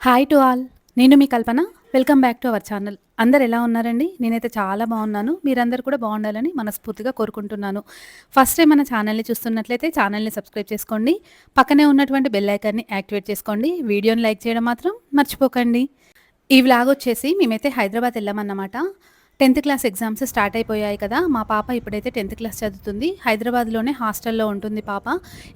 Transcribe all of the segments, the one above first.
Hi to all. నేను మీ Kalpana. Welcome back to our channel. అందరు ఎలా ఉన్నారండి? నేనైతే చాలా బాగున్నాను. మీరందరూ కూడా బాగుండాలని మనస్ఫూర్తిగా కోరుకుంటున్నాను. ఫస్ట్ టైం మన ఛానల్‌ని చూస్తున్నట్లయితే ఛానల్‌ని సబ్స్క్రైబ్ చేసుకోండి. పక్కనే ఉన్నటువంటి బెల్ ఐకాన్‌ని యాక్టివేట్ చేసుకోండి. వీడియోని లైక్ చేయడం మాత్రం మర్చిపోకండి. ఈ వ్లాగ్ వచ్చేసి మేమైతే హైదరాబాద్ వెళ్ళామన్నమాట. 10థ్ క్లాస్ ఎగ్జామ్స్ స్టార్ట్ అయిపోయాయి కదా! మా పాప ఇప్పుడైతే 10థ్ క్లాస్ చదువుతుంది. హైదరాబాద్‌లోనే హాస్టల్‌లో ఉంటుంది పాప.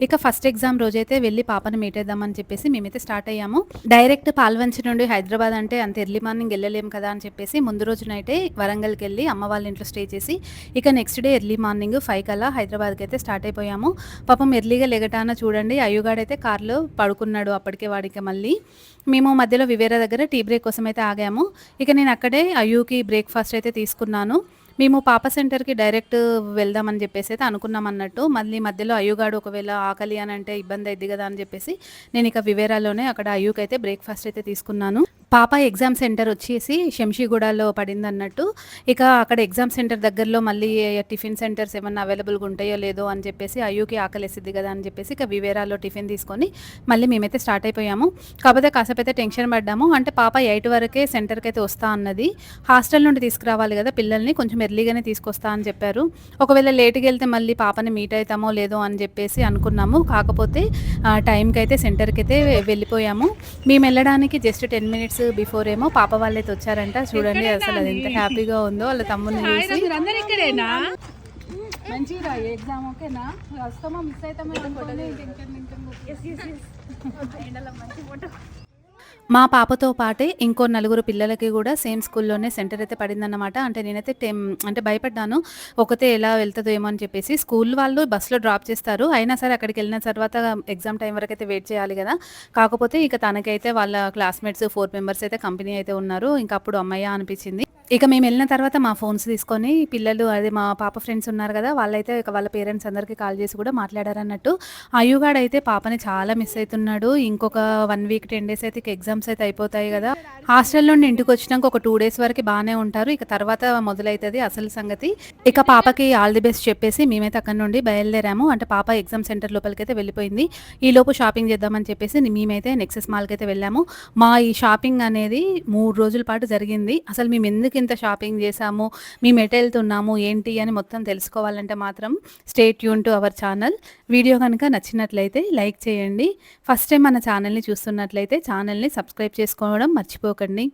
ఇక ఫస్ట్ ఎగ్జామ్ రోజైతే వెళ్లి పాపని మీట్ అయిద్దామని చెప్పేసి మేమైతే స్టార్ట్ అయ్యాము. డైరెక్ట్ పాల్వంచ నుండి హైదరాబాద్ అంటే అంత ఎర్లీ మార్నింగ్ ఎళ్ళలేము కదా అని చెప్పేసి ముందు రోజు నైటే వరంగల్‌కెళ్ళి అమ్మ వాళ్ళ ఇంట్లో స్టే చేసి ఇక నెక్స్ట్ డే ఎర్లీ మార్నింగ్ 5 కల్లా హైదరాబాద్‌కైతే స్టార్ట్ అయిపోయాము. పాపం ఎర్లీగా లెగటాన చూడండి అయ్యుగాడైతే కార్‌లో పడుకున్నాడు అప్పటికే వాడిక మళ్ళీ. మేము మధ్యలో వివేరా దగ్గర టీ బ్రేక్ కోసం అయితే ఆగాము. ఇక నేను అక్కడే అయ్యూకి బ్రేక్‌ఫాస్ట్ అయితే తీసుకున్నాను. మేము పాప సెంటర్‌కి డైరెక్ట్ వెళ్దామని చెప్పేసి అయితే అనుకున్నామన్నట్టు. మళ్ళీ మధ్యలో అయ్యుగాడు ఒకవేళ ఆకలి అని అంటే ఇబ్బంది అయిద్ది కదా అని చెప్పేసి నేను ఇక వివేరాలోనే అక్కడ అయ్యూకైతే బ్రేక్‌ఫాస్ట్ అయితే తీసుకున్నాను. పాప ఎగ్జామ్ సెంటర్ వచ్చేసి శంషీగూడలో పడిందన్నట్టు. ఇక అక్కడ ఎగ్జామ్ సెంటర్ దగ్గరలో మళ్ళీ టిఫిన్ సెంటర్స్ ఏమన్నా అవైలబుల్‌గా ఉంటాయో లేదో అని చెప్పేసి అయ్యూకి ఆకలేసిద్ది కదా అని చెప్పేసి ఇక వివేరాలో టిఫిన్ తీసుకొని మళ్ళీ మేమైతే స్టార్ట్ అయిపోయాము. కాకపోతే కాసేపైతే టెన్షన్ పడ్డాము. అంటే పాప 8 వరకే సెంటర్‌కి అయితే వస్తా అన్నది. హాస్టల్ నుండి తీసుకురావాలి కదా పిల్లల్ని, కొంచెం ఎర్లీగానే తీసుకొస్తా అని చెప్పారు. ఒకవేళ లేట్‌గా వెళ్తే మళ్ళీ పాపని మీట్ అవుతామో లేదో అని చెప్పేసి అనుకున్నాము. కాకపోతే టైంకి అయితే సెంటర్‌కి అయితే వెళ్ళిపోయాము. మేము వెళ్ళడానికి జస్ట్ 10 మినిట్స్ బిఫోర్ ఏమో పాప వాళ్ళైతే వచ్చారంట. చూడండి అసలు అది ఎంత హ్యాపీగా ఉందో వాళ్ళ తమ్ముని చూసి. మంచిగా ఎగ్జామ్ ఓకేనా? వస్తామా మిస్ అవుతామా? మా పాపతో పాటే ఇంకో నలుగురు పిల్లలకి కూడా సేమ్ స్కూల్లోనే సెంటర్ అయితే పడిందన్నమాట. అంటే నేనైతే అంటే భయపడ్డాను. ఒకతే ఎలా వెళ్తుందో ఏమో అని చెప్పేసి. స్కూల్ వాళ్ళు బస్సులో డ్రాప్ చేస్తారు. అయినా సరే అక్కడికి వెళ్ళిన తర్వాత ఎగ్జామ్ టైం వరకు అయితే వెయిట్ చేయాలి కదా! కాకపోతే ఇక తనకైతే వాళ్ళ క్లాస్మేట్స్ 4 మెంబర్స్ అయితే కంపెనీ అయితే ఉన్నారు. ఇంక అప్పుడు అమ్మయ్య అనిపించింది. ఇక మేము వెళ్ళిన తర్వాత మా ఫోన్స్ తీసుకొని పిల్లలు అదే మా పాప ఫ్రెండ్స్ ఉన్నారు కదా! వాళ్ళైతే ఇక వాళ్ళ పేరెంట్స్ అందరికీ కాల్ చేసి కూడా మాట్లాడారన్నట్టు. అయ్యుగాడైతే పాపని చాలా మిస్ అవుతున్నాడు. ఇంకొక 1 వీక్ 10 డేస్ అయితే ఇక ఎగ్జామ్స్ అయితే అయిపోతాయి కదా! హాస్టల్ నుండి ఇంటికి వచ్చినాక ఒక 2 డేస్ వరకు బాగానే ఉంటారు. ఇక తర్వాత మొదలైతది అసలు సంగతి. ఇక పాపకి ఆల్ ది బెస్ట్ చెప్పేసి మేమైతే అక్కడి నుండి బయలుదేరాము. అంటే పాప ఎగ్జామ్ సెంటర్ లోపలికైతే వెళ్ళిపోయింది. ఈలోపు షాపింగ్ చేద్దామని చెప్పేసి మేమైతే నెక్సెస్ మాల్‌కి అయితే వెళ్ళాము. మా ఈ షాపింగ్ అనేది 3 రోజుల పాటు జరిగింది. అసలు మేము ఎందుకు ఇంత షాపింగ్ చేసాము, మేము ఎటు వెళ్తున్నాము ఏంటి అని మొత్తం తెలుసుకోవాలంటే మాత్రం stay tune to our channel. Video కనుక నచ్చినట్లయితే లైక్ చేయండి. ఫస్ట్ టైం మన ఛానల్‌ని చూస్తున్నట్లయితే ఛానల్‌ని సబ్స్క్రైబ్ చేసుకోవడం మర్చిపోకండి.